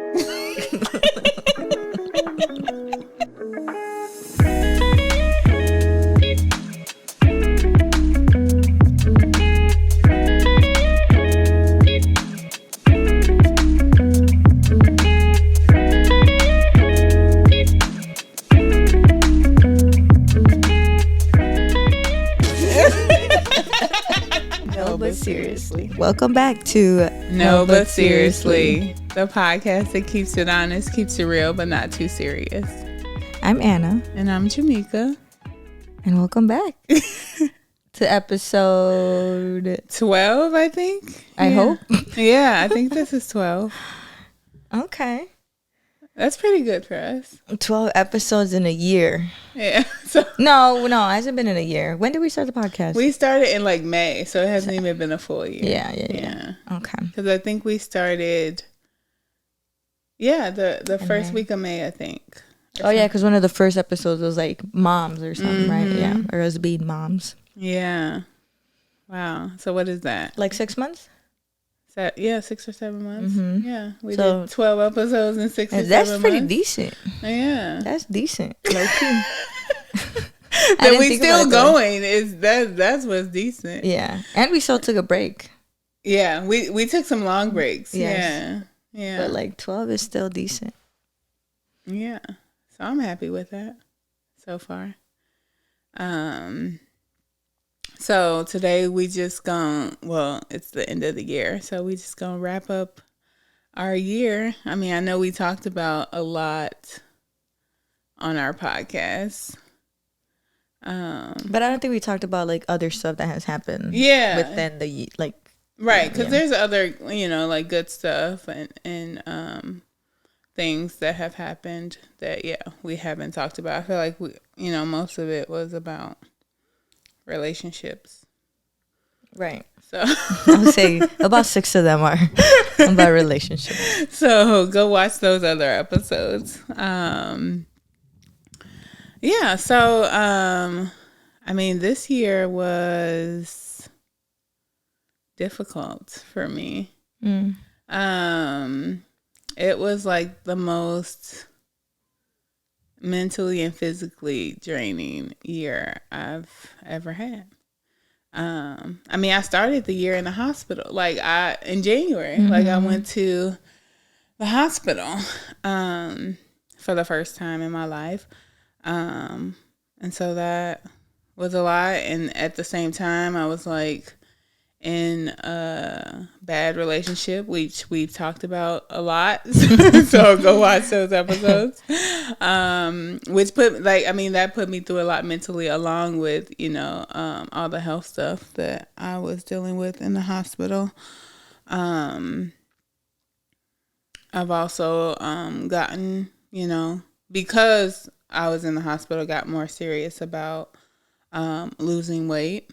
No, but seriously. Welcome back to No, but seriously, the podcast that keeps it honest, keeps it real, but not too serious. I'm Anna. And I'm Jamaica. And welcome back to episode 12, I think. I hope. Yeah, I think this is 12. Okay. That's pretty good for us. 12 episodes in a year. Yeah. So No, it hasn't been in a year. When did we start the podcast? we started in like May, so it hasn't even been a full year. Yeah. Okay. Because I think we started, the first week of May, I think. Oh, yeah, because one of the first episodes was like moms or something, right? Yeah, or us being moms. Yeah. Wow. So what is that? Like 6 months? 6 or 7 months. Mm-hmm. Yeah, we did 12 episodes in 6 or 7 months. That's pretty decent. Yeah, that's decent. Low key. That we still going that's what's decent. Yeah, and we still took a break. Yeah, we took some long breaks. Yes. Yeah. But like 12 is still decent. Yeah, so I'm happy with that so far. So today we just it's the end of the year, so we just gonna wrap up our year. I mean, I know we talked about a lot on our podcast. But I don't think we talked about like other stuff that has happened. Yeah. Within the right, because there's other like good stuff and things that have happened that we haven't talked about. I feel like most of it was about relationships. Right. So I would say about 6 of them are about relationships. So go watch those other episodes. I mean, this year was difficult for me. It was like the most mentally and physically draining year I've ever had. I mean, I started the year in the hospital, in January. Mm-hmm. I went to the hospital for the first time in my life. And so that was a lot. And at the same time, I was in a bad relationship, which we've talked about a lot. So go watch those episodes. Which that put me through a lot mentally, along with, all the health stuff that I was dealing with in the hospital. I've also gotten, because I was in the hospital, got more serious about losing weight.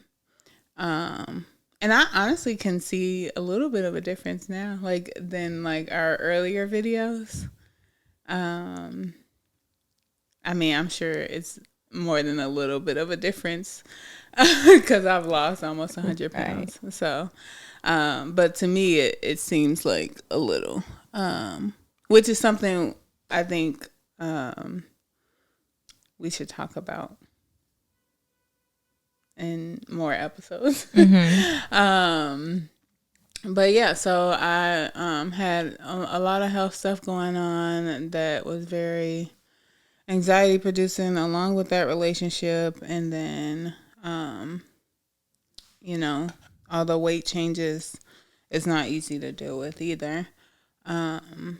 And I honestly can see a little bit of a difference now, than our earlier videos. I mean, I'm sure it's more than a little bit of a difference because I've lost almost 100 pounds. Right. So, but to me, it seems like a little, which is something I think we should talk about in more episodes. Mm-hmm. But yeah, so I had a lot of health stuff going on that was very anxiety producing, along with that relationship. And then, all the weight changes is not easy to deal with either. And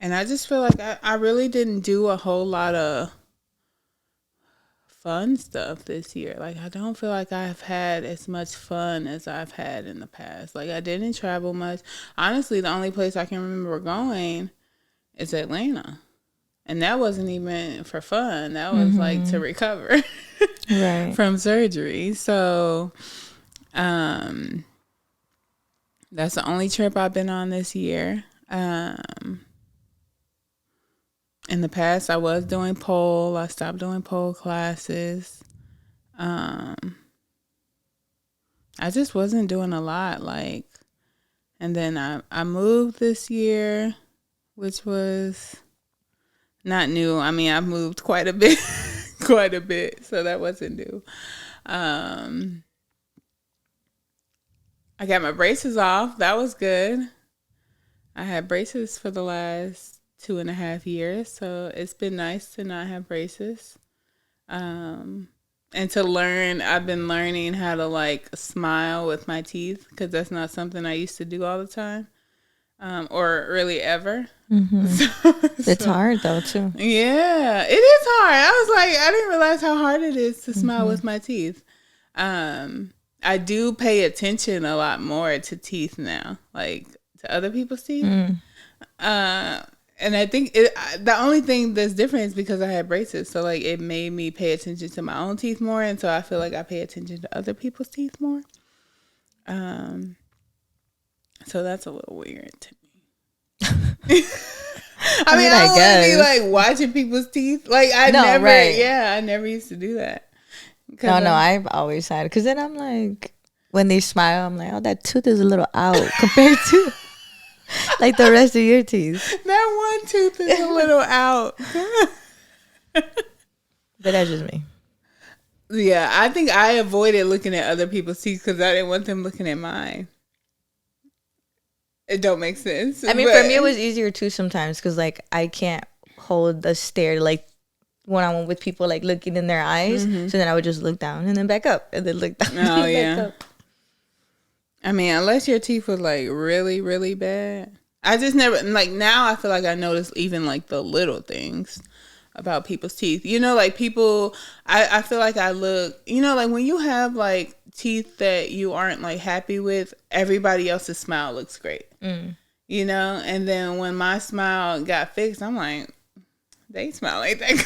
I just feel like I really didn't do a whole lot of fun stuff this year. I don't feel like I've had as much fun as I've had in the past. I didn't travel much. Honestly, the only place I can remember going is Atlanta. And that wasn't even for fun. That was to recover right. from surgery. So that's the only trip I've been on this year. In the past, I was doing pole. I stopped doing pole classes. I just wasn't doing a lot. And then I moved this year, which was not new. I mean, I've moved quite a bit, so that wasn't new. I got my braces off. That was good. I had braces for the last 2.5 years, so it's been nice to not have braces. And to learn, I've been learning how to like smile with my teeth, because that's not something I used to do all the time, or really ever. It's hard though too. Yeah, it is hard. I was like, I didn't realize how hard it is to smile with my teeth. I do pay attention a lot more to teeth now, like to other people's teeth. And I think the only thing that's different is because I had braces. So like it made me pay attention to my own teeth more. And so I feel like I pay attention to other people's teeth more. So that's a little weird to me. I mean, I guess. Be like watching people's teeth. Like I never used to do that. No, I've always had it. Because then I'm like, when they smile, I'm like, oh, that tooth is a little out compared to like the rest of your teeth. That one tooth is a little out. But that's just me. Yeah, I think I avoided looking at other people's teeth because I didn't want them looking at mine. It don't make sense. I mean, for me, it was easier too sometimes because like I can't hold the stare like when I'm with people like looking in their eyes. So then I would just look down and then back up and then look down. Oh yeah. Back up. I mean, unless your teeth was like really, really bad. I just never like now. I feel like I notice even like the little things about people's teeth. You know, like people. I feel like I look. You know, like when you have like teeth that you aren't like happy with, everybody else's smile looks great. You know, and then when my smile got fixed, I'm like, they smile like that.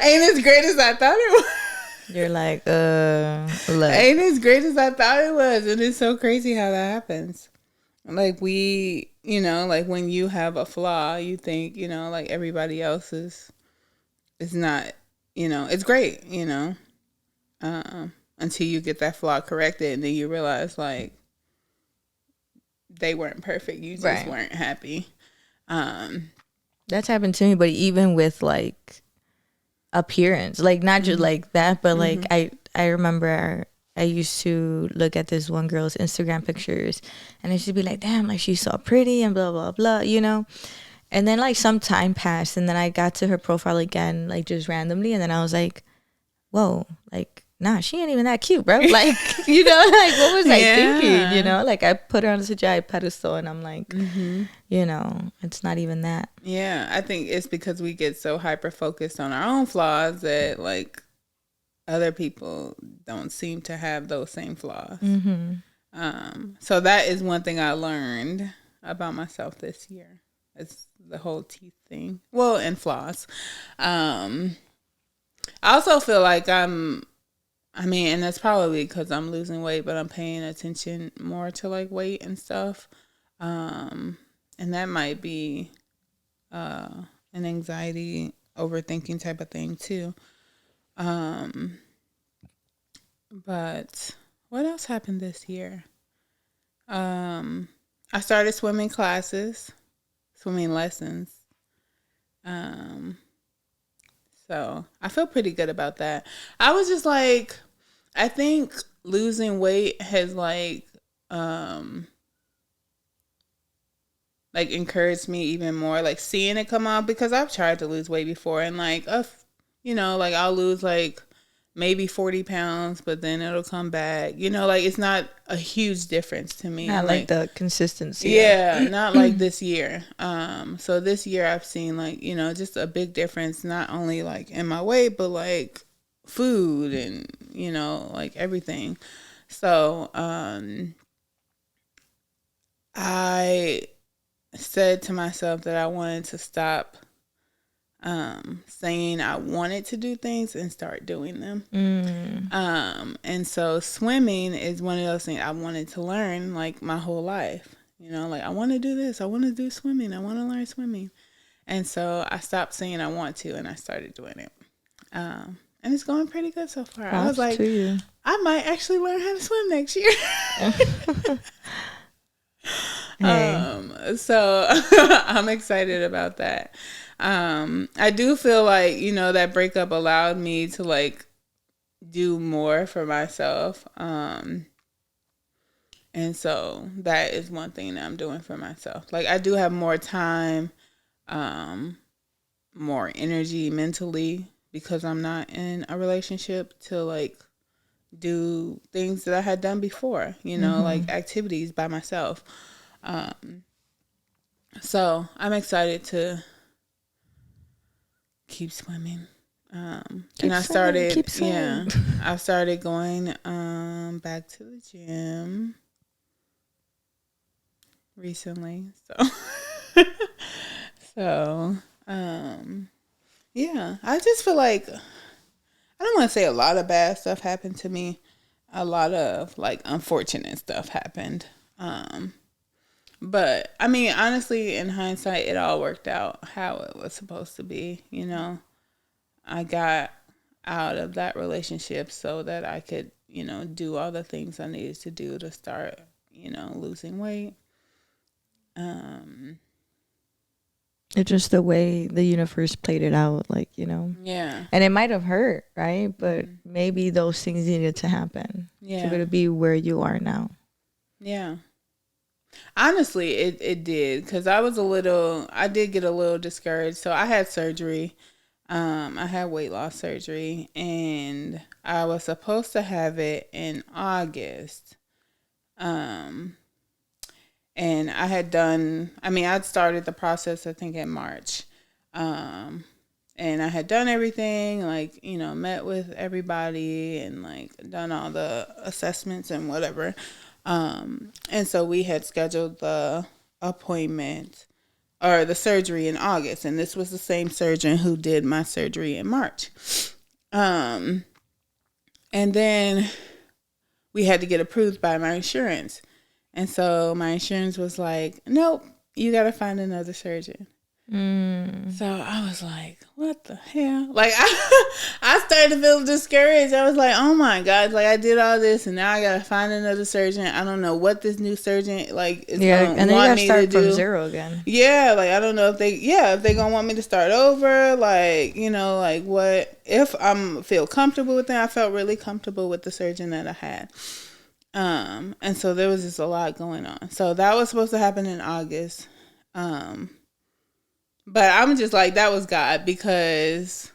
Ain't as great as I thought it was. You're like, look. Ain't as great as I thought it was. And it's so crazy how that happens. Like you know, like when you have a flaw, you think, you know, like everybody else is not, you know, it's great, you know, until you get that flaw corrected. And then you realize like they weren't perfect. You just weren't happy. That's happened to me, but even with like appearance, like not just like that, but like I remember I used to look at this one girl's Instagram pictures and I should be like, damn, like she's so pretty and blah blah blah, you know. And then like some time passed and then I got to her profile again, like just randomly, and then I was like, whoa, like nah, she ain't even that cute, bro. Like, you know, like what was I thinking? You know, like I put her on such a high pedestal and I'm like, you know, it's not even that. Yeah, I think it's because we get so hyper focused on our own flaws that like other people don't seem to have those same flaws. So that is one thing I learned about myself this year. It's the whole teeth thing. Well, and flaws. I also feel like I mean, and that's probably because I'm losing weight, but I'm paying attention more to like weight and stuff. And that might be an anxiety, overthinking type of thing too. But what else happened this year? I started swimming lessons. So I feel pretty good about that. I was just like, I think losing weight has like encouraged me even more, like seeing it come out, because I've tried to lose weight before and like, you know, like I'll lose like maybe 40 pounds, but then it'll come back. You know, like it's not a huge difference to me. Not like the consistency. Yeah, not like this year. So this year I've seen like, you know, just a big difference, not only like in my weight, but like food and, you know, like everything. So I said to myself that I wanted to stop saying I wanted to do things and start doing them. And so swimming is one of those things I wanted to learn like my whole life. You know, like I want to do this. I want to do swimming. I want to learn swimming. And so I stopped saying I want to and I started doing it. And it's going pretty good so far. I was like, I might actually learn how to swim next year. So I'm excited about that. I do feel like, that breakup allowed me to like do more for myself. And so that is one thing that I'm doing for myself. Like I do have more time, more energy mentally because I'm not in a relationship to like do things that I had done before, like activities by myself. So I'm excited to keep swimming. I started going back to the gym recently. So yeah, I just feel like I don't want to say a lot of bad stuff happened to me. A lot of like unfortunate stuff happened. But I mean, honestly, in hindsight, it all worked out how it was supposed to be. I got out of that relationship so that I could, do all the things I needed to do to start, losing weight. It's just the way the universe played it out, like, Yeah. And it might have hurt, right? But maybe those things needed to happen for you to be where you are now. Yeah. Honestly, it did, because I did get a little discouraged. So I had surgery. I had weight loss surgery, and I was supposed to have it in August. And I'd started the process, I think, in March. And I had done everything, like, met with everybody and like done all the assessments and whatever. And so we had scheduled the appointment or the surgery in August. And this was the same surgeon who did my surgery in March. And then we had to get approved by my insurance. And so my insurance was like, nope, you got to find another surgeon. So I was like, what the hell? Like, I started to feel discouraged. I was like, oh my God, like I did all this and now I got to find another surgeon. I don't know what this new surgeon, like, is going to want me to do. And then you got to start from zero again. Yeah, like, I don't know if they going to want me to start over. Like, like what, if I'm feel comfortable with them. I felt really comfortable with the surgeon that I had. And so there was just a lot going on. So that was supposed to happen in August. But I'm just like, that was God, because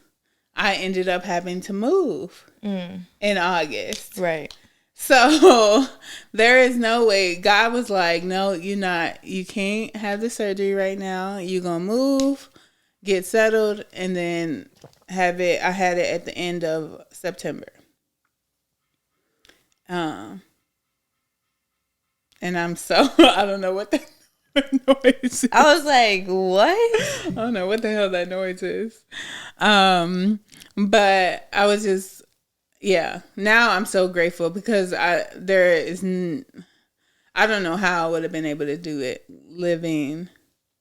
I ended up having to move in August. Right. So there is no way. God was like, no, you can't have the surgery right now. You're going to move, get settled, and then have it. I had it at the end of September. And I'm I don't know what the noise is. I was like, what? I don't know what the hell that noise is. But I was just, now I'm so grateful, because I don't know how I would have been able to do it living,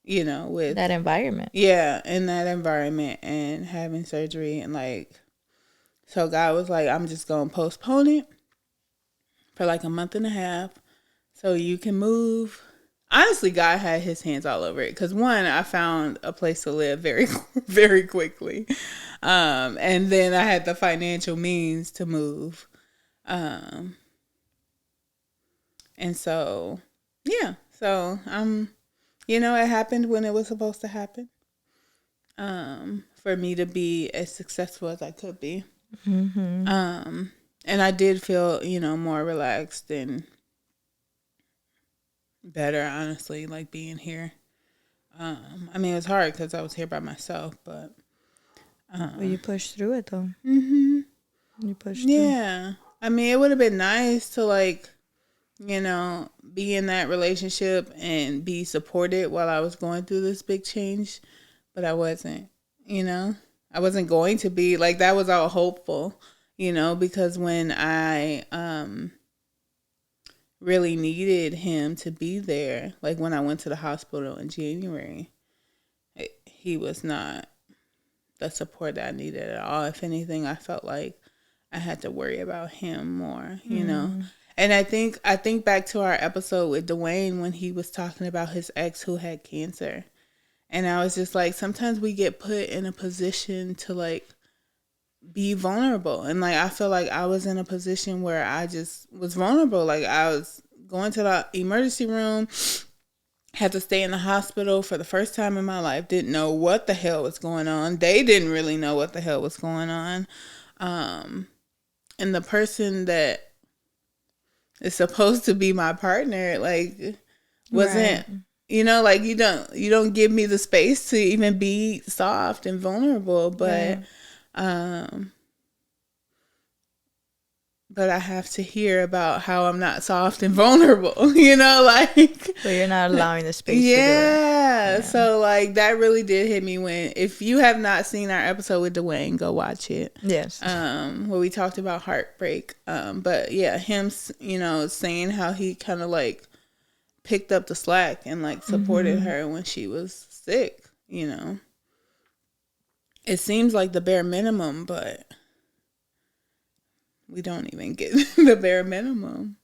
with that environment. Yeah, in that environment and having surgery, and like, so God was like, I'm just going to postpone it for like a month and a half so you can move. Honestly, God had his hands all over it, because one, I found a place to live very, very quickly. And then I had the financial means to move. And so, so, it happened when it was supposed to happen. For me to be as successful as I could be. Mm-hmm. And I did feel, more relaxed and better, honestly, like being here. It was hard because I was here by myself, but well, you pushed through it though. Mm-hmm. You pushed through. Yeah. It would have been nice to like, be in that relationship and be supported while I was going through this big change, but I wasn't. I wasn't going to be. Like, that was all hopeful, because when I really needed him to be there, like when I went to the hospital in January, he was not the support that I needed at all. If anything, I felt like I had to worry about him more, And I think back to our episode with Dwayne when he was talking about his ex who had cancer. And I was just like, sometimes we get put in a position to like be vulnerable. And like, I feel like I was in a position where I just was vulnerable. Like I was going to the emergency room, had to stay in the hospital for the first time in my life, didn't know what the hell was going on. They didn't really know what the hell was going on. And the person that is supposed to be my partner, like, wasn't, right. You know, like you don't give me the space to even be soft and vulnerable, but, but I have to hear about how I'm not soft and vulnerable, you know, like. So you're not allowing the space to do it. Yeah. So like that really did hit me when, if you have not seen our episode with Dwayne, go watch it. Yes. Where we talked about heartbreak. But yeah, him, you know, saying how he kind of like picked up the slack and like supported her when she was sick, you know. It seems like the bare minimum, but we don't even get the bare minimum.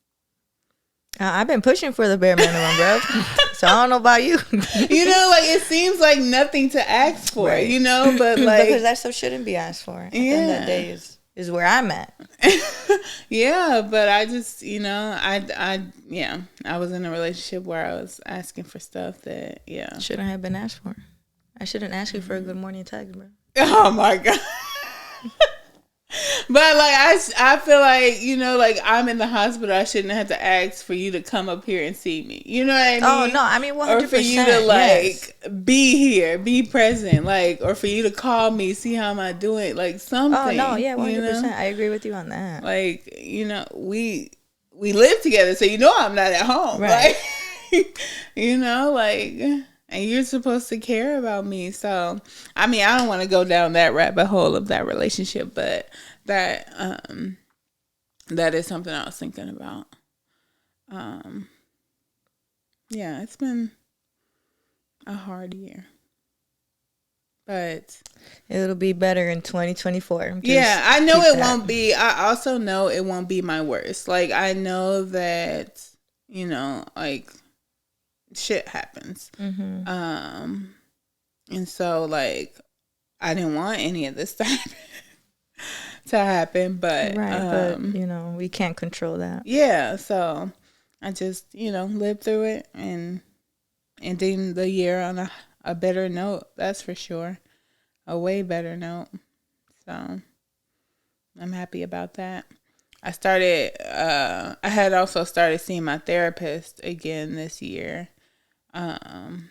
I've been pushing for the bare minimum, bro. So I don't know about you. You know, like it seems like nothing to ask for, right. You know, but like because that stuff shouldn't be asked for. At the end of the day is where I'm at. Yeah, but I just, you know, I was in a relationship where I was asking for stuff that shouldn't have been asked for. I shouldn't ask you for a good morning text, bro. Oh my God. But like I feel like, you know, like I'm in the hospital, I shouldn't have to ask for you to come up here and see me. You know what I mean? Oh no, I mean 100%. Or for you to like be here, be present, like, or for you to call me, see how am I doing, like something. Oh no, yeah, 100%. You know? I agree with you on that. Like, you know, we live together, so you know I'm not at home, right? Like, you know, like. And you're supposed to care about me. So, I mean, I don't want to go down that rabbit hole of that relationship, but that is something I was thinking about. Yeah, it's been a hard year. But it'll be better in 2024. Yeah, I know it won't be. I also know it won't be my worst. Like, I know that, you know, like, shit happens. And so like I didn't want any of this to happen, but but you know, we can't control that. Yeah, so I just, you know, lived through it and ending the year on a better note, that's for sure. A way better note. So I'm happy about that. I had also started seeing my therapist again this year. Cause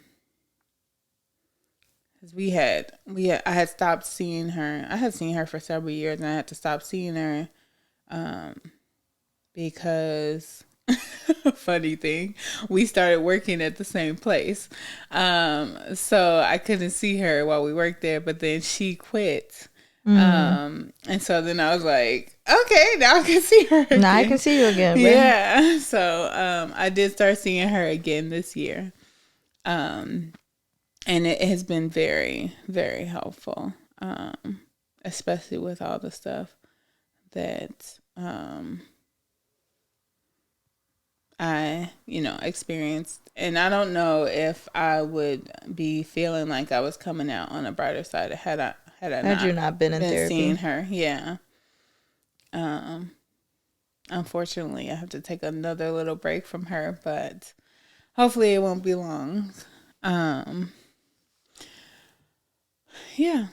I had stopped seeing her. I had seen her for several years, and I had to stop seeing her, because funny thing, we started working at the same place, so I couldn't see her while we worked there. But then she quit, and so then I was like, okay, now I can see her again. Now I can see you again. Man. Yeah, so I did start seeing her again this year. And it has been very, very helpful, especially with all the stuff that I, you know, experienced. And I don't know if I would be feeling like I was coming out on a brighter side had you not been in therapy, seeing her. Yeah. Unfortunately, I have to take another little break from her, but hopefully it won't be long. Yeah.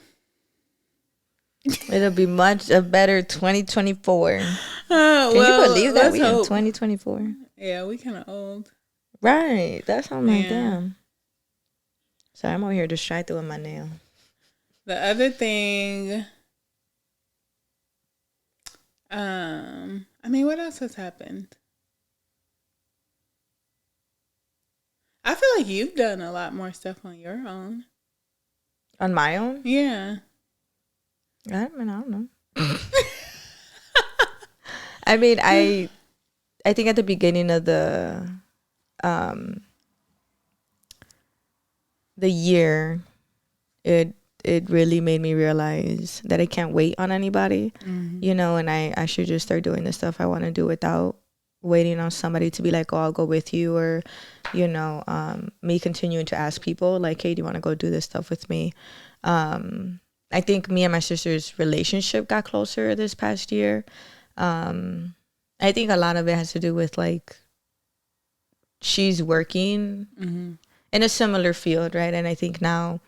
It'll be a better 2024. Can you believe that we in 2024? Yeah, we kind of old. Right. That's how I'm like, damn. Sorry, I'm over here distracted with my nail. The other thing, I mean, what else has happened? I feel like you've done a lot more stuff on your own. On my own? Yeah. I mean, I don't know. I mean, I think at the beginning of the year, it really made me realize that I can't wait on anybody, you know, and I should just start doing the stuff I want to do without waiting on somebody to be like, oh, I'll go with you, or, you know, me continuing to ask people like, hey, do you want to go do this stuff with me? I think me and my sister's relationship got closer this past year. I think a lot of it has to do with like she's working in a similar field, right? And I think now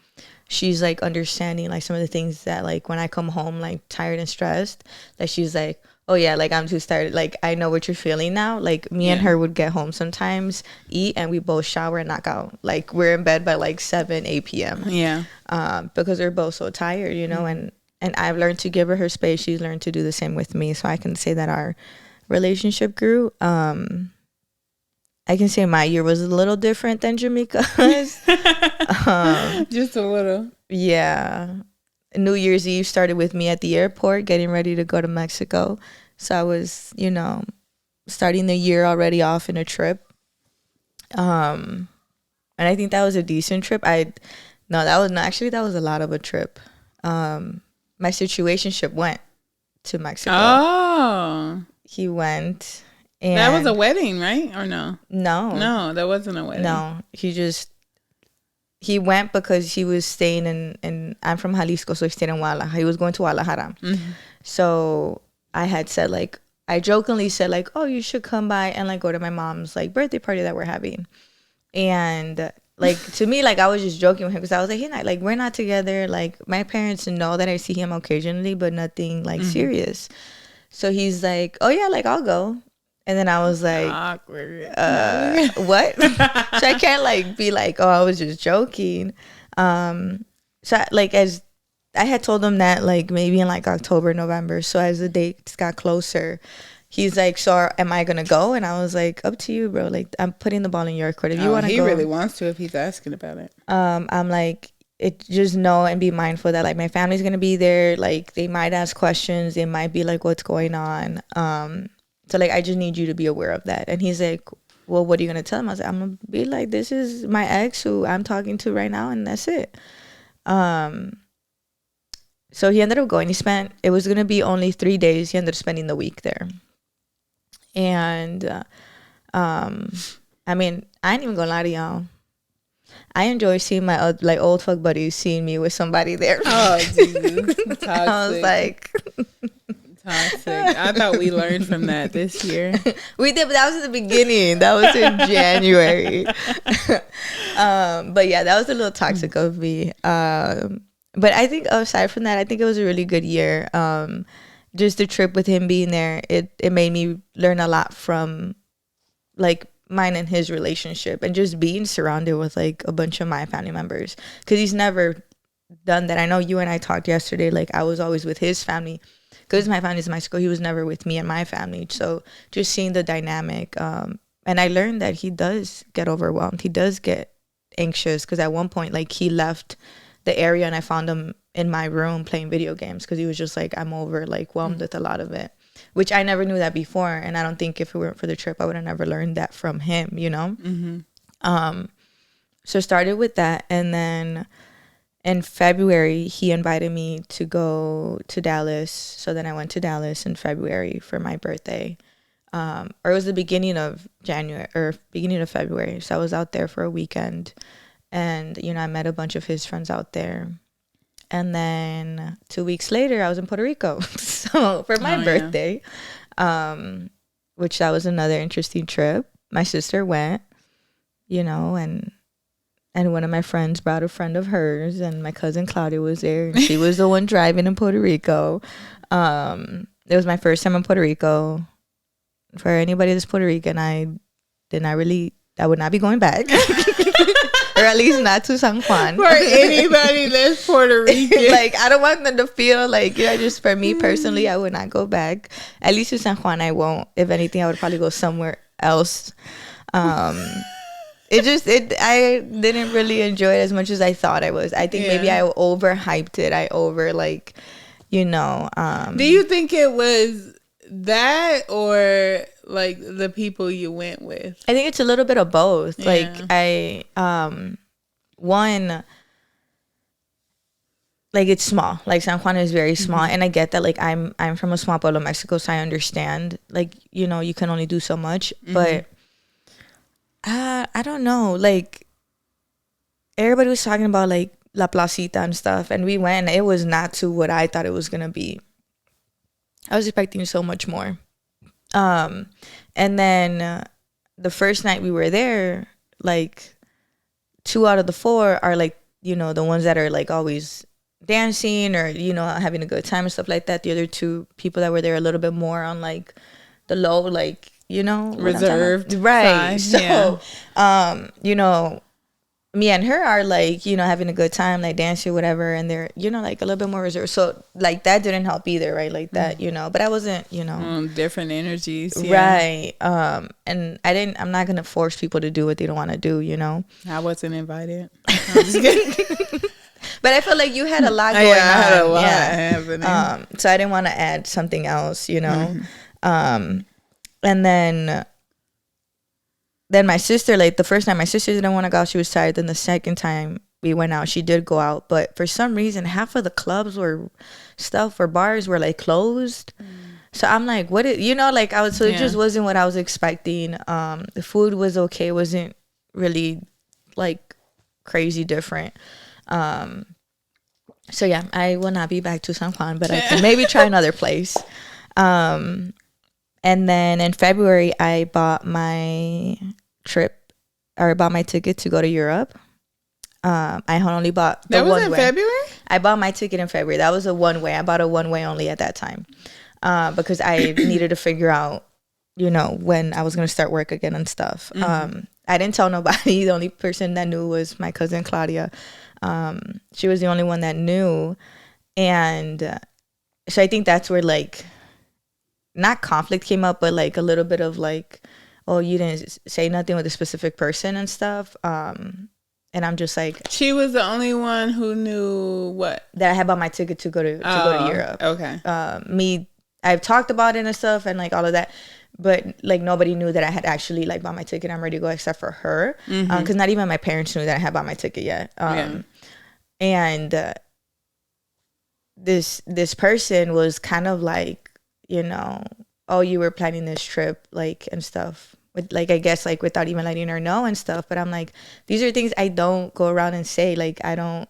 she's like understanding like some of the things that like when I come home like tired and stressed, that she's like, oh yeah, like I'm too tired. Like I know what you're feeling now. Like me and her would get home sometimes, eat, and we both shower and knock out. Like we're in bed by like 7, 8 p.m. Yeah. Because we're both so tired, you know, and I've learned to give her space. She's learned to do the same with me. So I can say that our relationship grew. I can say my year was a little different than Jamaica's. Just a little. Yeah. New Year's Eve started with me at the airport getting ready to go to Mexico. So I was, you know, starting the year already off in a trip. And I think that was a decent trip. That was a lot of a trip. My situationship went to Mexico. Oh. He went. And that was a wedding, right? Or no? No, that wasn't a wedding. No, he went because he was staying in I'm from Jalisco, so he stayed in Guadalajara. He was going to Guadalajara. So I had said like, I jokingly said like, oh, you should come by and like go to my mom's like birthday party that we're having. And like to me, like I was just joking with him because I was like, hey, like we're not together. Like my parents know that I see him occasionally, but nothing like serious. So he's like, oh yeah, like I'll go. And then I was like, awkward. What? So I can't like be like, oh, I was just joking. So as I had told him that like maybe in like October, November. So as the dates got closer, he's like, so am I gonna go? And I was like, up to you, bro. Like I'm putting the ball in your court. If you want to go, he really wants to if he's asking about it. I'm like, just know and be mindful that like my family's gonna be there. Like they might ask questions. They might be like, what's going on? So like I just need you to be aware of that. And he's like, well, what are you gonna tell him? I was like, I'm gonna be like, this is my ex who I'm talking to right now, and that's it. So he ended up going. It was gonna be only 3 days. He ended up spending the week there. And I mean, I ain't even gonna lie to y'all. I enjoy seeing my like old fuck buddies seeing me with somebody there. Oh Jesus. Toxic. I was like toxic. I thought we learned from that this year. We did, but that was in the beginning. That was in January. But yeah, that was a little toxic of me. But I think aside from that, I think it was a really good year. Just the trip with him being there, it made me learn a lot from like mine and his relationship, and just being surrounded with like a bunch of my family members, because he's never done that. I know you and I talked yesterday, like I was always with his family because my family's in Mexico. He was never with me and my family. So just seeing the dynamic, and I learned that he does get overwhelmed. He does get anxious, because at one point like he left the area and I found him in my room playing video games, because he was just like, I'm overwhelmed with a lot of it, which I never knew that before. And I don't think if it weren't for the trip, I would have never learned that from him, you know? So started with that. And then in February, he invited me to go to Dallas. So then I went to Dallas in February for my birthday. Or it was the beginning of January or beginning of February. So I was out there for a weekend. And, you know, I met a bunch of his friends out there. And then 2 weeks later, I was in Puerto Rico. So for my birthday, which that was another interesting trip. My sister went, you know, and one of my friends brought a friend of hers, and my cousin Claudia was there. And she was the one driving in Puerto Rico. It was my first time in Puerto Rico. For anybody that's Puerto Rican, I would not be going back. Or at least not to San Juan. For anybody that's Puerto Rican. Like, I don't want them to feel like, you know, just for me personally, I would not go back. At least to San Juan, I won't. If anything, I would probably go somewhere else. I didn't really enjoy it as much as I thought I was. I think maybe I overhyped it. Do you think it was that, or like the people you went with? I think it's a little bit of both. Yeah. Like one, like it's small. Like San Juan is very small, and I get that. Like I'm from a small pueblo, Mexico, so I understand. Like, you know, you can only do so much, but I don't know. Like everybody was talking about like La Placita and stuff, and we went, and it was not to what I thought it was gonna be. I was expecting so much more. And then the first night we were there, like 2 out of the 4 are like, you know, the ones that are like always dancing or, you know, having a good time and stuff like that. The other 2 people that were there a little bit more on like the low, like, you know, reserved, right? Side, so you know, me and her are like, you know, having a good time, like dancing, whatever, and they're, you know, like a little bit more reserved. So like that didn't help either, right? Like that, you know, but I wasn't, you know, different energies, right? And I'm not gonna force people to do what they don't want to do, you know. I wasn't invited. I'm just kidding. But I felt like you had a lot going I on. had a lot happening. So I didn't want to add something else, you know. And then my sister, like the first time my sister didn't want to go out, she was tired. Then the second time we went out, she did go out. But for some reason, half of the clubs or bars were like closed. So I'm like, what is, you know, like so it just wasn't what I was expecting. The food was okay. It wasn't really like crazy different. So yeah, I will not be back to San Juan, but I can maybe try another place. And then in February, I bought my ticket to go to Europe. I only bought the that was one in way. February. I bought my ticket in February. That was a one way. I bought a one way only at that time, because I needed to figure out, you know, when I was gonna start work again and stuff. I didn't tell nobody. The only person that knew was my cousin Claudia. She was the only one that knew, and so I think that's where like, not conflict came up, but like a little bit of like, oh, you didn't say nothing with a specific person and stuff. And I'm just like, she was the only one who knew what, that I had bought my ticket to go to Europe. Okay. I've talked about it and stuff and like all of that, but like nobody knew that I had actually like bought my ticket. I'm ready to go except for her, because not even my parents knew that I had bought my ticket yet. And this person was kind of like, you know, oh, you were planning this trip, like, and stuff, with like, I guess like without even letting her know and stuff. But I'm like, these are things I don't go around and say. Like I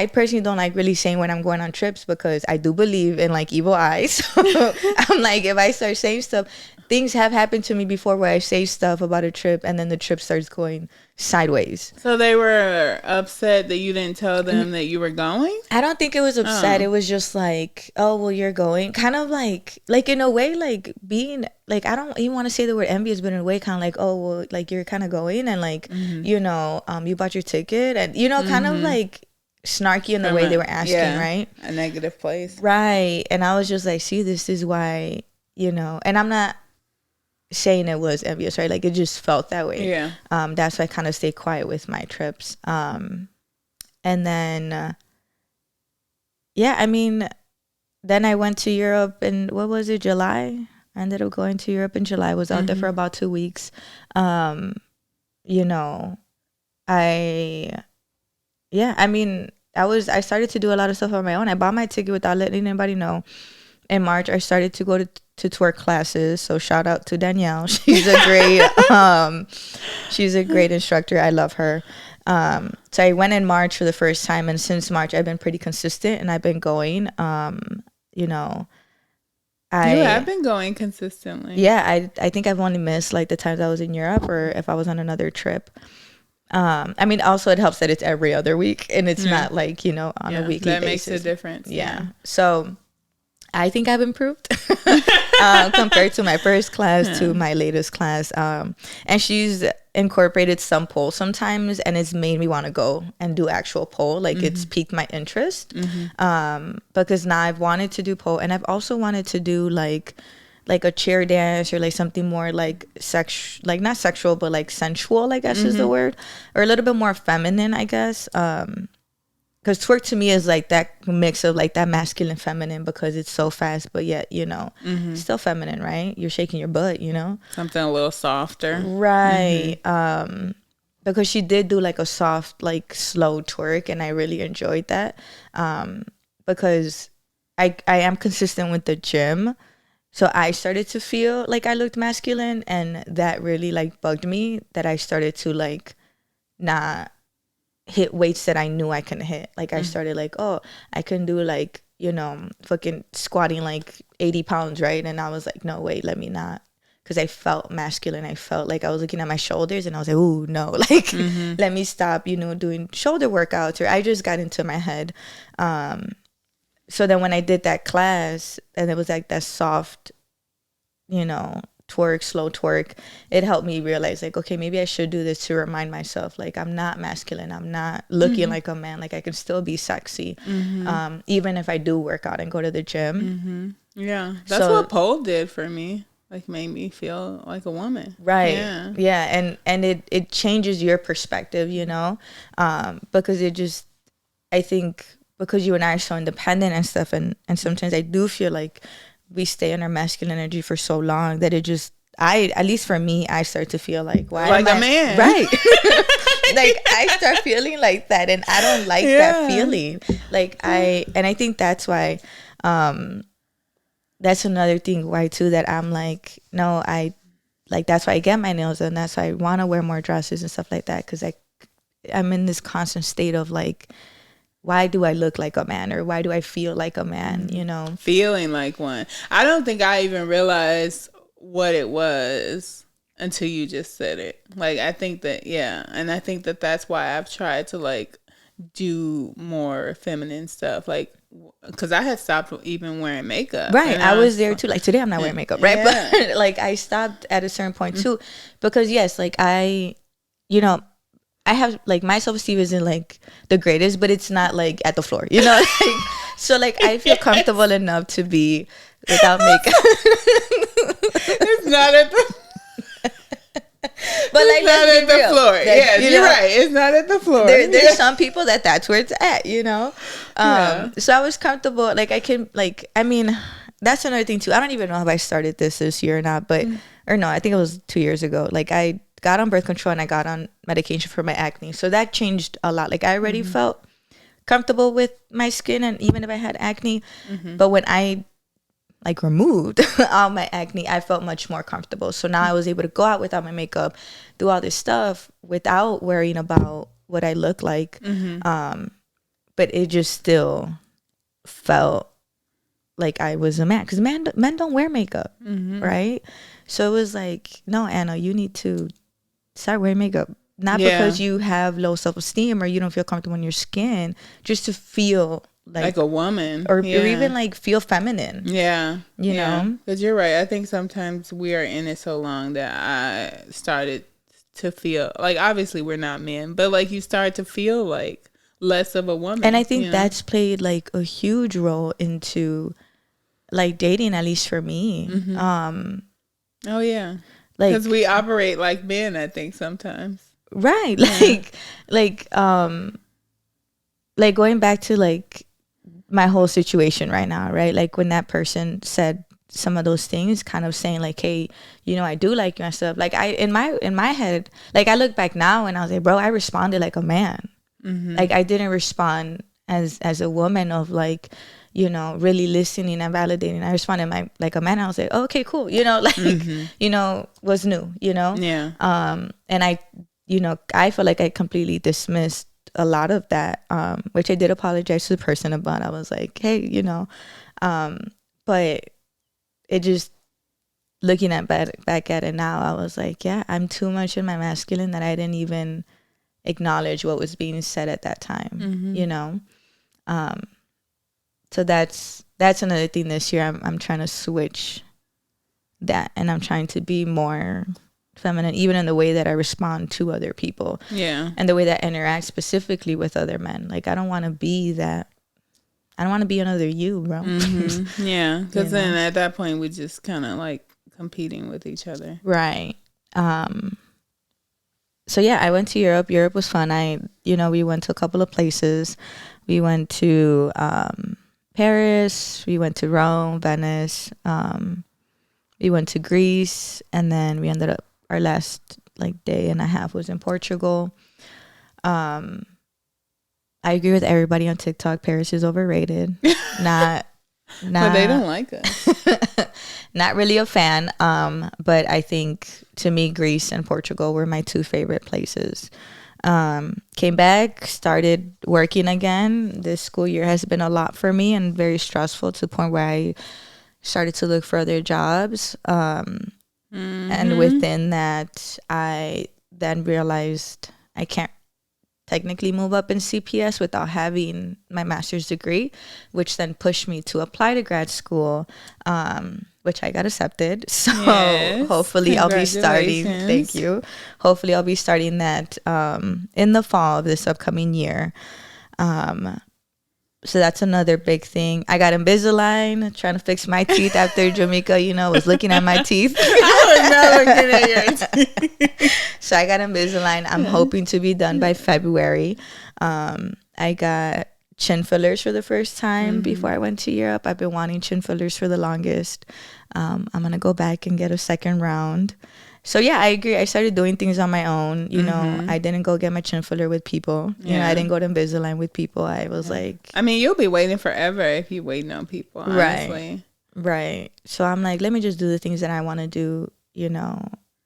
personally don't like really saying when I'm going on trips, because I do believe in like evil eyes. So I'm like, if I start saying stuff, things have happened to me before where I say stuff about a trip and then the trip starts going sideways. So they were upset that you didn't tell them that you were going? I don't think it was upset. It was just like, oh, well, you're going. Kind of like in a way, like being like, I don't even want to say the word envious, but in a way kind of like, oh, well, like you're kind of going and like, you know, you bought your ticket and, you know, kind of like snarky in the way they were asking, right? A negative place. Right. And I was just like, see, this is why, you know, and I'm not saying it was envious, right? Like it just felt that way. Yeah. That's why I kind of stayed quiet with my trips. And then, yeah, I mean, then I went to Europe in, what was it, July? I ended up going to Europe in July. I was out there for about 2 weeks. You know, I mean, I started to do a lot of stuff on my own. I bought my ticket without letting anybody know. In March, I started to go to twerk classes. So shout out to Danielle. She's a great instructor. I love her. So I went in March for the first time, and since March I've been pretty consistent and I've been going. You know, you have been going consistently. Yeah, I think I've only missed like the times I was in Europe or if I was on another trip. I mean, also it helps that it's every other week and it's not like, you know, on a weekly basis. That makes a difference. Yeah. So I think I've improved compared to my first class to my latest class. And she's incorporated some pole sometimes, and it's made me want to go and do actual pole. Like it's piqued my interest, because now I've wanted to do pole, and I've also wanted to do like a chair dance or like something more like like not sexual, but like sensual, I guess is the word, or a little bit more feminine, I guess. Because twerk to me is like that mix of like that masculine feminine, because it's so fast, but yet, you know, still feminine, right? You're shaking your butt, you know? Something a little softer. Right. because she did do like a soft, like slow twerk, and I really enjoyed that. Because I am consistent with the gym. So I started to feel like I looked masculine, and that really like bugged me, that I started to like not hit weights that I knew I couldn't hit. Like I started like, oh, I can do like, fucking squatting like 80 pounds, right? And I was like, no, wait, let me not. Because I felt masculine. I felt like I was looking at my shoulders and I was like, ooh, no, like, let me stop, doing shoulder workouts. Or I just got into my head. So then when I did that class, and it was like that soft, twerk, slow twerk, it helped me realize like, okay, maybe I should do this to remind myself, like, I'm not masculine. I'm not looking like a man. Like I can still be sexy. Even if I do work out and go to the gym. Yeah. That's what pole did for me. Like made me feel like a woman. Right. Yeah. And it changes your perspective, because it just, I think because you and I are so independent and stuff, and sometimes I do feel like we stay in our masculine energy for so long that it just, at least for me, I start to feel like, why like a man. Right. Like I start feeling like that, and I don't like that feeling. Like I think that's why, that's another thing why too, that I'm like, no, that's why I get my nails done. That's why I want to wear more dresses and stuff like that. Cause I'm in this constant state of like, why do I look like a man, or why do I feel like a man, Feeling like one. I don't think I even realized what it was until you just said it. Like, I think that, and I think that that's why I've tried to, like, do more feminine stuff. Like, because I had stopped even wearing makeup. Right. I was there, too. Like, today I'm not wearing makeup, right? Yeah. But, like, I stopped at a certain point, too. Because, yes, like, I have, like, my self-esteem isn't, like, the greatest, but it's not, like, at the floor, like, so, like, I feel comfortable enough to be without makeup. It's not at the... But, like, not at the floor. Like, yes, you're right. It's not at the floor. There's some people that's where it's at, So I was comfortable. Like, I can, like, I mean, that's another thing, too. I don't even know if I started this year or not, but, or no, I think it was 2 years ago. Like, I got on birth control and I got on medication for my acne. So that changed a lot. Like I already felt comfortable with my skin, and even if I had acne, but when I like removed all my acne, I felt much more comfortable. So now I was able to go out without my makeup, do all this stuff without worrying about what I look like. But it just still felt like I was a man, because men don't wear makeup, right? So it was like, no, Anna, you need to start wearing makeup, not because you have low self-esteem or you don't feel comfortable in your skin, just to feel like a woman, or even like feel feminine. You know, because you're right. I think sometimes we are in it so long that I started to feel like, obviously we're not men, but like you start to feel like less of a woman. And I think that's played like a huge role into like dating, at least for me. Oh yeah. Because we operate like men, I think sometimes. Right. Like going back to like my whole situation right now, right? Like when that person said some of those things, kind of saying like, hey, I do like you and stuff. Like in my head, like I look back now and I was like, bro, I responded like a man. Like I didn't respond as a woman of like, really listening and validating. I responded like a man. I was like, oh, okay, cool. Like, what's new, Yeah. And I feel like I completely dismissed a lot of that, which I did apologize to the person about. I was like, hey, but it just, looking back at it now, I was like, yeah, I'm too much in my masculine that I didn't even acknowledge what was being said at that time, so that's another thing this year. I'm trying to switch that, and I'm trying to be more feminine, even in the way that I respond to other people, and the way that I interact specifically with other men. Like I don't want to be that. I don't want to be another you, bro. Yeah, because then at that point we just kind of like competing with each other, right? So yeah, I went to Europe. Europe was fun. We went to a couple of places. We went to Paris, we went to Rome, Venice, we went to Greece, and then we ended up, our last like day and a half was in Portugal. I agree with everybody on TikTok. Paris is overrated. Not But they don't like us. not really a fan. But I think to me, Greece and Portugal were my two favorite places. Came back, started working again. This school year has been a lot for me and very stressful to the point where I started to look for other jobs. And within that, I then realized I can't technically move up in CPS without having my master's degree, which then pushed me to apply to grad school, which I got accepted. So Yes. hopefully I'll be starting. Congratulations. Thank you. Hopefully I'll be starting that in the fall of this upcoming year. So that's another big thing. I got Invisalign, trying to fix my teeth after Jamaica, was looking at my teeth. I was not looking at your teeth. So I got Invisalign. I'm hoping to be done by February. I got chin fillers for the first time before I went to Europe. I've been wanting chin fillers for the longest. I'm going to go back and get a second round. So yeah, I agree. I started doing things on my own. I didn't go get my chin filler with people. I didn't go to Invisalign with people. I was like, I mean, you'll be waiting forever if you waiting on people, honestly. Right. So I'm like, let me just do the things that I want to do,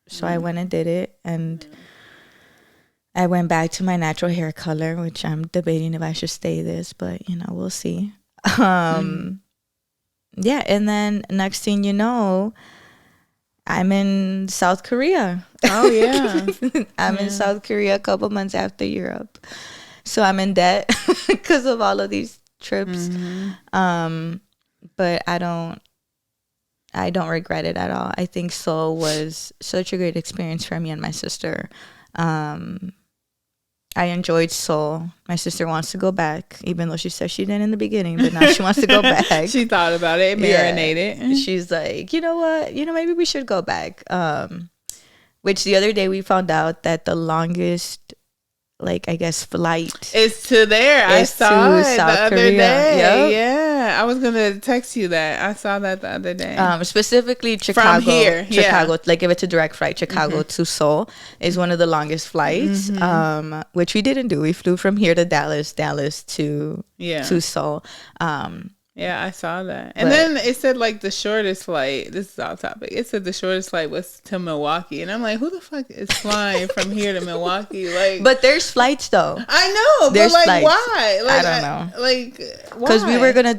So I went and did it. And I went back to my natural hair color, which I'm debating if I should stay this, but, we'll see. Yeah. And then next thing you know, I'm in South Korea. Oh, yeah. I'm in South Korea a couple months after Europe. So I'm in debt because of all of these trips. But I don't regret it at all. I think Seoul was such a great experience for me and my sister. I enjoyed Seoul. My sister wants to go back, even though she said she didn't in the beginning, but now she wants to go back. She thought about it, marinated. Yeah. She's like, you know what? Maybe we should go back. Which the other day we found out that the longest, flight is to there. I saw it the other day. Yep. Yeah, I was gonna text you that. I saw that the other day. Specifically Chicago. From here, Chicago, if it's a direct flight, Chicago to Seoul is one of the longest flights. Which we didn't do. We flew from here to Dallas to Seoul. Yeah, I saw that. And then it said the shortest flight, this is off topic, it said the shortest flight was to Milwaukee. And I'm like, who the fuck is flying from here to Milwaukee? But there's flights though. I know, there's but flights. Why? I don't know. Why? Because we were gonna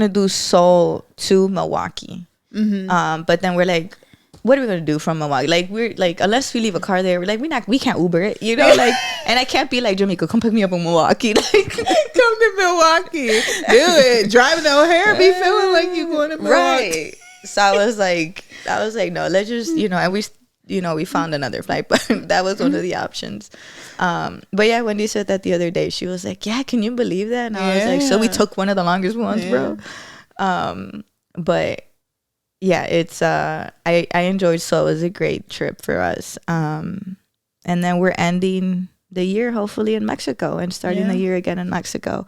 do Seoul to Milwaukee. But then we're like, what are we gonna do from Milwaukee? We're unless we leave a car there, we can't Uber it, and I can't be like, Jamaica, come pick me up in Milwaukee. Come to Milwaukee, do it. Driving to O'Hare, be feeling like you going to Milwaukee. Right. So I was like, no, let's just, and we found another flight, but that was one of the options. But yeah, Wendy said that the other day. She was like, yeah, can you believe that? And I was like, so we took one of the longest ones, bro. But yeah, it's I enjoyed Seoul. It was a great trip for us. And then we're ending the year hopefully in Mexico and starting the year again in Mexico.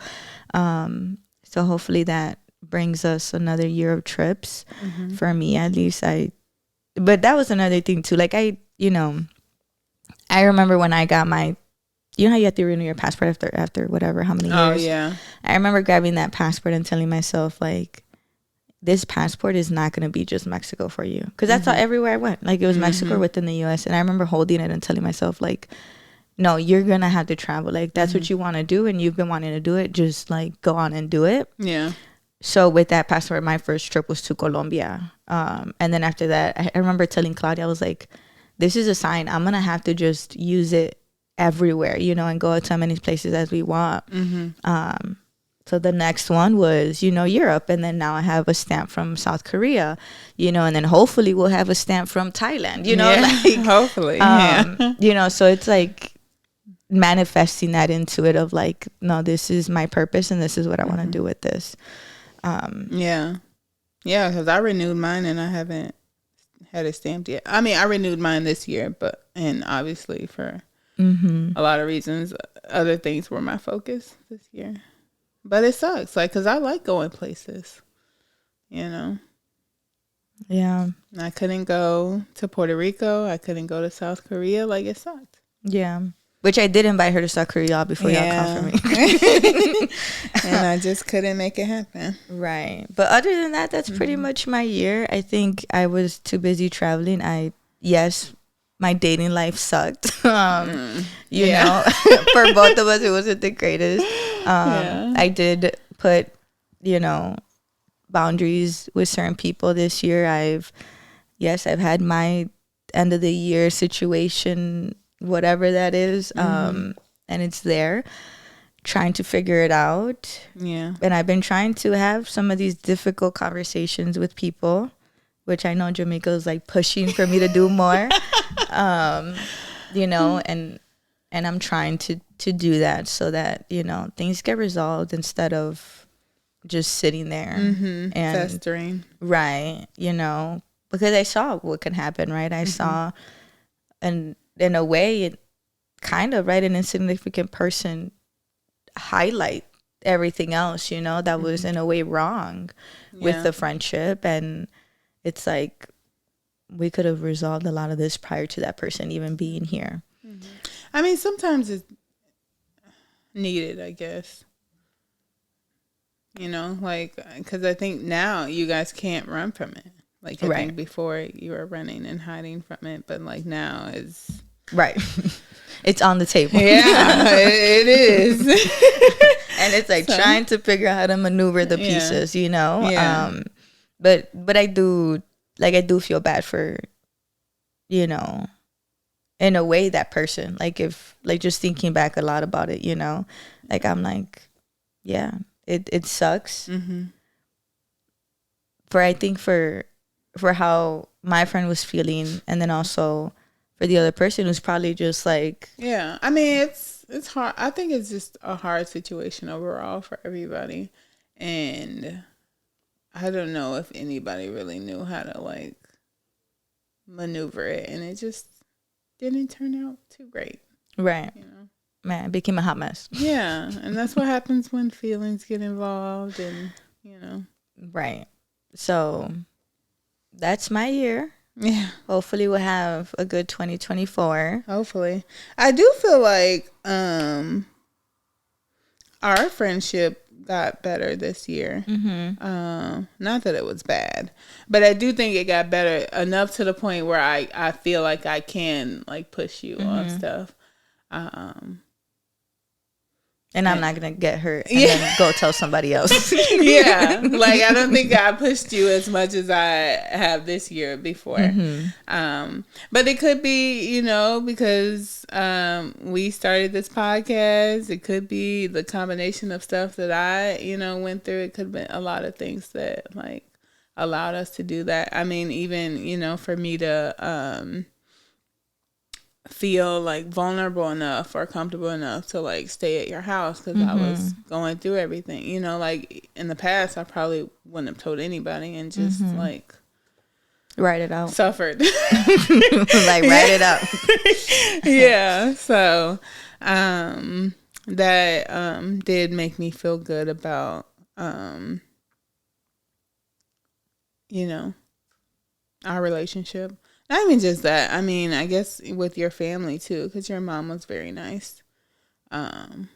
So hopefully that brings us another year of trips for me, at least. But that was another thing too. I remember when I got my, how you have to renew your passport after whatever, how many years. Oh yeah. I remember grabbing that passport and telling myself this passport is not going to be just Mexico for you. Because that's all everywhere I went. It was Mexico within the U.S. And I remember holding it and telling myself, no, you're going to have to travel. That's what you want to do. And you've been wanting to do it. Just, go on and do it. Yeah. So with that passport, my first trip was to Colombia. And then after that, I remember telling Claudia, I was like, this is a sign. I'm going to have to just use it everywhere, and go to as many places as we want. So the next one was, Europe. And then now I have a stamp from South Korea, and then hopefully we'll have a stamp from Thailand, hopefully. So it's manifesting that into it of no, this is my purpose and this is what I want to do with this. Yeah, because I renewed mine and I haven't had it stamped yet. I mean, I renewed mine this year, and obviously for a lot of reasons, other things were my focus this year. But it sucks, because I like going places, Yeah. I couldn't go to Puerto Rico. I couldn't go to South Korea. It sucked. Yeah. Which I did invite her to South Korea before y'all come for me. And I just couldn't make it happen. Right. But other than that, that's pretty much my year. I think I was too busy traveling. Yes, my dating life sucked. You know, for both of us, it wasn't the greatest. I did put, boundaries with certain people this year. I've had my end of the year situation, whatever that is, and it's there, trying to figure it out. Yeah. And I've been trying to have some of these difficult conversations with people, which I know Jamaica is like pushing for me to do more. And I'm trying to do that so that, things get resolved instead of just sitting there and festering. Right. Because I saw what can happen, right? I saw, and in a way, it kind of, right, an insignificant person highlight everything else, that was in a way wrong with the friendship. And it's like, we could have resolved a lot of this prior to that person even being here. I mean, sometimes it's needed, I guess. Because I think now you guys can't run from it. Like, I think before you were running and hiding from it, but like now it's... Right. It's on the table. Yeah, it is. And it's like trying to figure out how to maneuver the pieces, Yeah. But I do feel bad for, in a way, that person. Like, if, like, just thinking back a lot about it, like, I'm like, yeah, it sucks. For how my friend was feeling, and then also for the other person who's probably just like... Yeah, I mean, it's hard. I think it's just a hard situation overall for everybody. And I don't know if anybody really knew how to, like, maneuver it. And it just didn't turn out too great. Right. Man, it became a hot mess. Yeah, and that's what happens when feelings get involved and, Right. So... that's my year. Yeah. Hopefully we'll have a good 2024. Hopefully. I do feel like our friendship got better this year. Not that it was bad, but I do think it got better enough to the point where I feel like I can, like, push you on stuff. And I'm not going to get hurt and then go tell somebody else. Yeah. Like, I don't think I pushed you as much as I have this year before. But it could be, because we started this podcast. It could be the combination of stuff that I, went through. It could have been a lot of things that, like, allowed us to do that. I mean, even, for me to... feel like vulnerable enough or comfortable enough to, like, stay at your house because I was going through everything. Like, in the past, I probably wouldn't have told anybody and just like write it out. Suffered. Like, write it out. Yeah. So that did make me feel good about our relationship. Not even just that. I mean, I guess with your family too, because your mom was very nice. And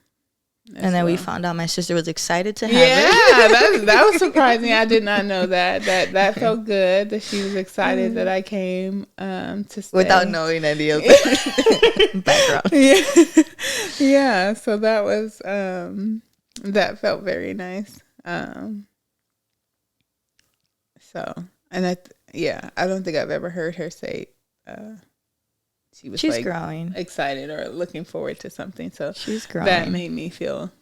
then we found out my sister was excited to have it. Yeah, that was surprising. I did not know that. That felt good that she was excited that I came to stay. Without knowing any of the background. Yeah. So that was that felt very nice. I don't think I've ever heard her say she's like growing, excited or looking forward to something. So she's growing. That made me feel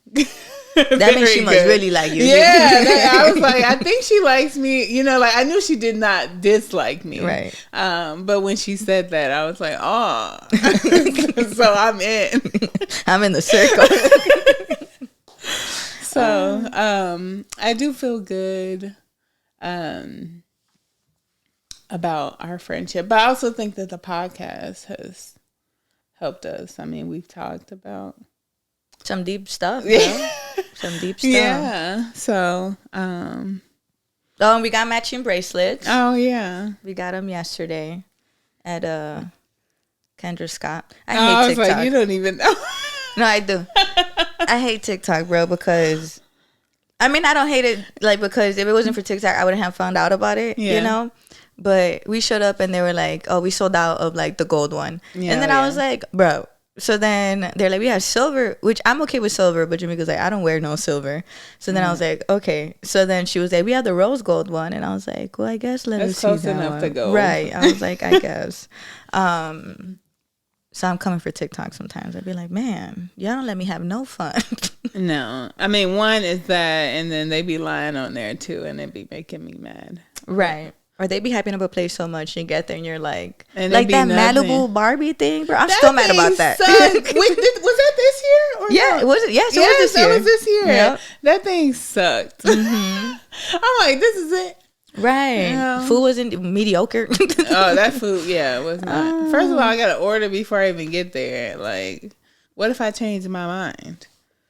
that means she must really like you. Yeah, I was like, I think she likes me. Like, I knew she did not dislike me. Right. But when she said that, I was like, oh. So I'm in. I'm in the circle. So I do feel good. About our friendship, but I also think that the podcast has helped us. I mean, we've talked about some deep stuff. Some deep stuff. Yeah. So, we got matching bracelets. Oh yeah, we got them yesterday at Kendra Scott. I I hate was TikTok. like, you don't even know. No, I do. I hate TikTok, bro, because I mean, I don't hate it like because if it wasn't for TikTok, I wouldn't have found out about it, you know? But we showed up and they were like, oh, we sold out of like the gold one. Yeah, and then I was like, bro. So then they're like, we have silver, which I'm okay with silver, but Jamaica's like, I don't wear no silver. So then I was like, okay. So then she was like, we have the rose gold one. And I was like, well, I guess let us see close that enough one. to go. Right. I was like, I guess. So I'm coming for TikTok sometimes. I'd be like, man, y'all don't let me have no fun. No. I mean, one is that, and then they be lying on there too, and it be making me mad. Right. Or they be hyping up a place so much, you get there and you're like, and like that nothing. Malibu Barbie thing, bro. I'm still mad about that. Wait, was that this year? Or yeah, no? Was this year. That was this year. Yep. That thing sucked. I'm like, this is it. Right. Yeah. Food wasn't mediocre. Oh, that food, yeah, it was not. First of all, I got to order before I even get there. Like, what if I change my mind?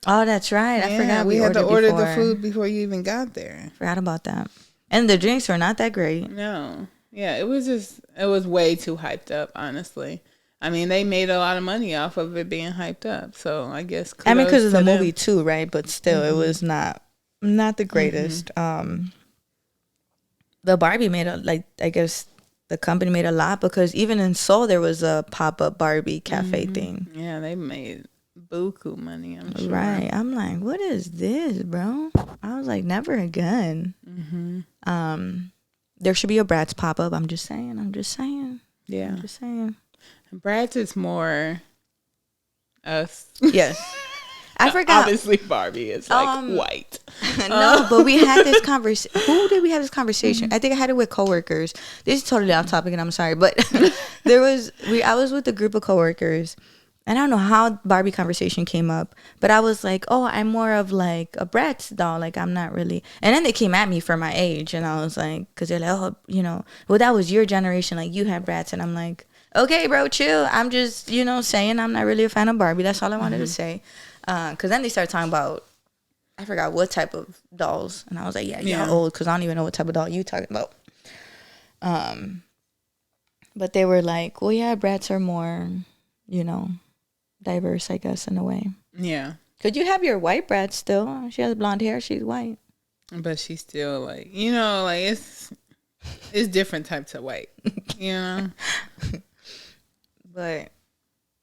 Oh, that's right. I forgot we had to order before. the food before you even got there. Forgot about that. And the drinks were not that great. No. Yeah, it was way too hyped up, honestly. I mean, they made a lot of money off of it being hyped up. So I guess I mean, because of the movie too, right? But still, it was not the greatest. The Barbie made I guess the company made a lot because even in Seoul there was a pop-up Barbie cafe thing. Yeah, they made buku money, I'm sure. Right. I'm like, what is this, bro? I was like, never again. There should be a Bratz pop-up. I'm just saying. Yeah. I'm just saying. Bratz is more us. Yes. I forgot. Obviously, Barbie is like white. No, but we had this conversation. Who did we have this conversation? I think I had it with coworkers. This is totally off topic, and I'm sorry, but I was with a group of coworkers, and I don't know how Barbie conversation came up, but I was like, oh, I'm more of like a Bratz doll. Like, I'm not really. And then they came at me for my age, and I was like, because they're like, oh, well, that was your generation. Like, you had Bratz, and I'm like, okay, bro, chill. I'm just, saying I'm not really a fan of Barbie. That's all I wanted to say. Because then they started talking about, I forgot what type of dolls. And I was like, yeah, old, because I don't even know what type of doll you talking about. But they were like, well, yeah, Bratz are more, diverse, I guess, in a way. Yeah. Could you have your white Bratz still? She has blonde hair. She's white. But she's still like, it's different types of white, But...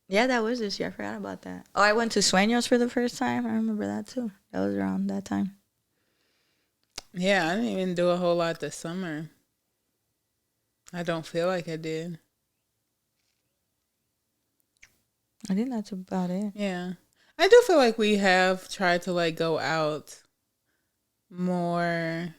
yeah, that was this year. I forgot about that. Oh, I went to Sueños for the first time. I remember that too. That was around that time. Yeah, I didn't even do a whole lot this summer. I don't feel like I did. I think that's about it. Yeah. I do feel like we have tried to like go out more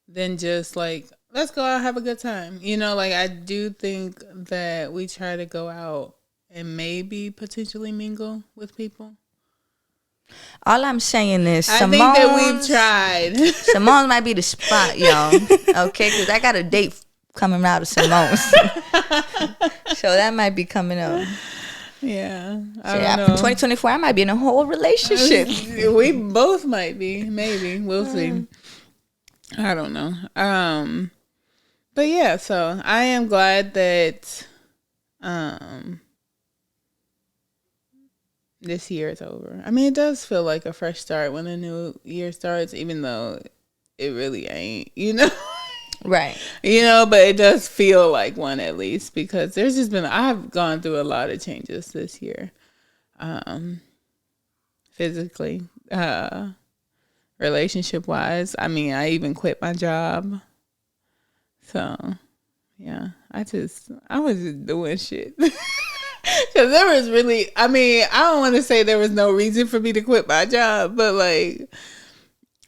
than just like, let's go out, have a good time. Like I do think that we try to go out and maybe potentially mingle with people. All I'm saying is, I think that we've tried. Simone's might be the spot, y'all. Okay, because I got a date coming out of Simone's, so that might be coming up. Yeah, I don't know. 2024, I might be in a whole relationship. We both might be. Maybe we'll see. I don't know. But yeah, so I am glad that this year is over. I mean, it does feel like a fresh start when a new year starts, even though it really ain't, Right. But it does feel like one at least because there's just been, I've gone through a lot of changes this year. Physically, relationship wise. I mean, I even quit my job. So, yeah, I was just doing shit. Because there was really, I mean, I don't want to say there was no reason for me to quit my job, but like,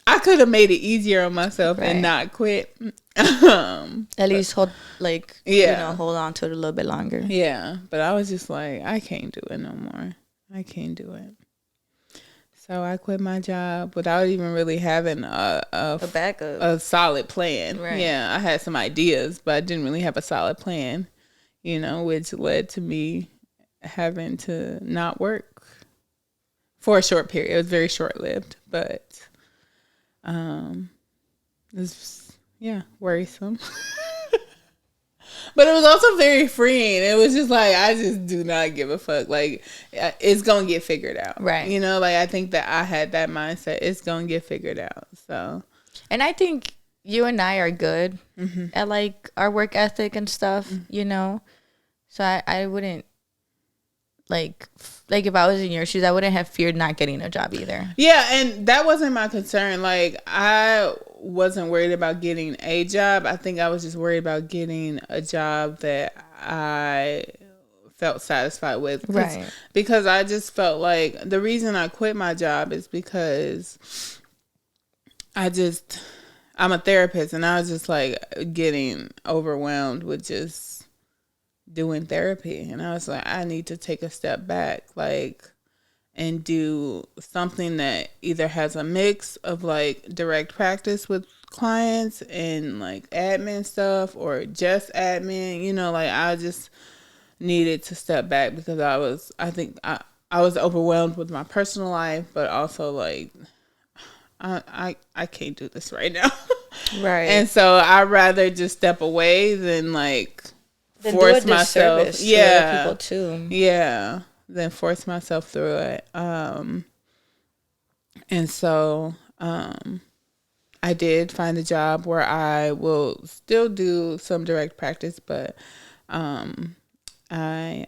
I could have made it easier on myself and not quit. At least hold on to it a little bit longer. Yeah, but I was just like, I can't do it no more. I can't do it. So I quit my job without even really having a backup, a solid plan. Right. Yeah, I had some ideas, but I didn't really have a solid plan, which led to me having to not work for a short period. It was very short-lived, but it was, worrisome. But it was also very freeing. It was just like, I just do not give a fuck. Like, it's going to get figured out. Right. You know, like, I think that I had that mindset. It's going to get figured out. So. And I think you and I are good at, like, our work ethic and stuff, you know? So I wouldn't, like, if I was in your shoes, I wouldn't have feared not getting a job either. Yeah, and that wasn't my concern. Like, I wasn't worried about getting a job. I think I was just worried about getting a job that I felt satisfied with. Right. Because I just felt like the reason I quit my job is because I'm a therapist, and I was just like getting overwhelmed with just doing therapy. And I was like, I need to take a step back, like, and do something that either has a mix of like direct practice with clients and like admin stuff, or just admin, you know, like I just needed to step back because I think I was overwhelmed with my personal life, but also like I can't do this right now. Right. And so I'd rather just step away than like force myself. Yeah. People too. Yeah. Than force myself through it. And so I did find a job where I will still do some direct practice, but I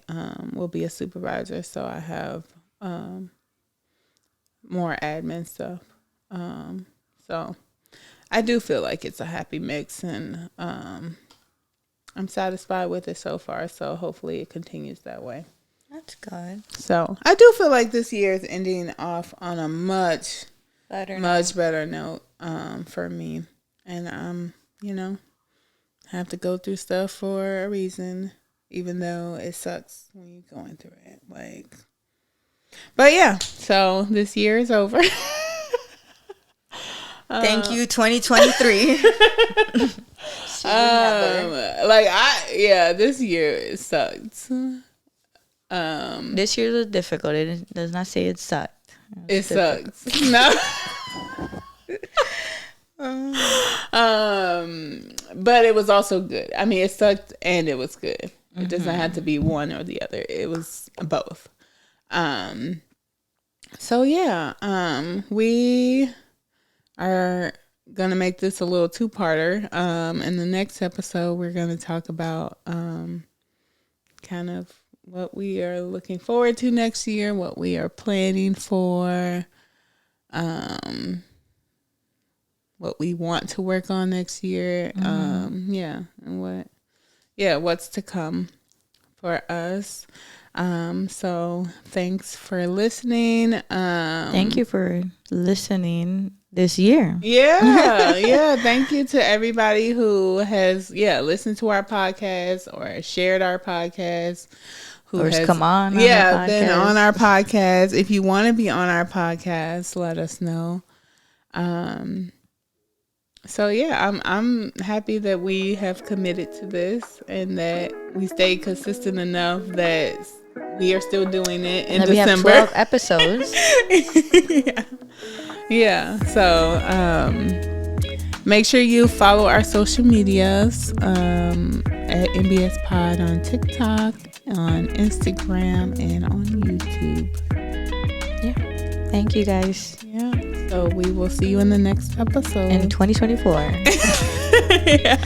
will be a supervisor, so I have more admin stuff. So I do feel like it's a happy mix, and I'm satisfied with it so far, so hopefully it continues that way. That's good. So I do feel like this year is ending off on a much better note for me. And you know, I have to go through stuff for a reason, even though it sucks when you're going through it. Like, but yeah, so this year is over. Thank you, 2023. This year it sucked. This year was difficult. It does not say it sucked. It sucks. No. But it was also good. I mean, it sucked and it was good. It doesn't have to be one or the other. It was both. So yeah, we are gonna make this a little two-parter. In the next episode, we're gonna talk about kind of what we are looking forward to next year, what we are planning for, what we want to work on next year. And what's to come for us. So thanks for listening. Thank you for listening this year. Yeah. Thank you to everybody who has listened to our podcast or shared our podcast. Who has come on our podcast. Been on our podcast. If you want to be on our podcast, let us know. So yeah, I'm happy that we have committed to this and that we stayed consistent enough that we are still doing it in December. We have 12 episodes. Yeah. So make sure you follow our social medias at MBS Pod on TikTok, on Instagram, and on YouTube. Yeah. Thank you guys. Yeah. So we will see you in the next episode. In 2024. Yeah.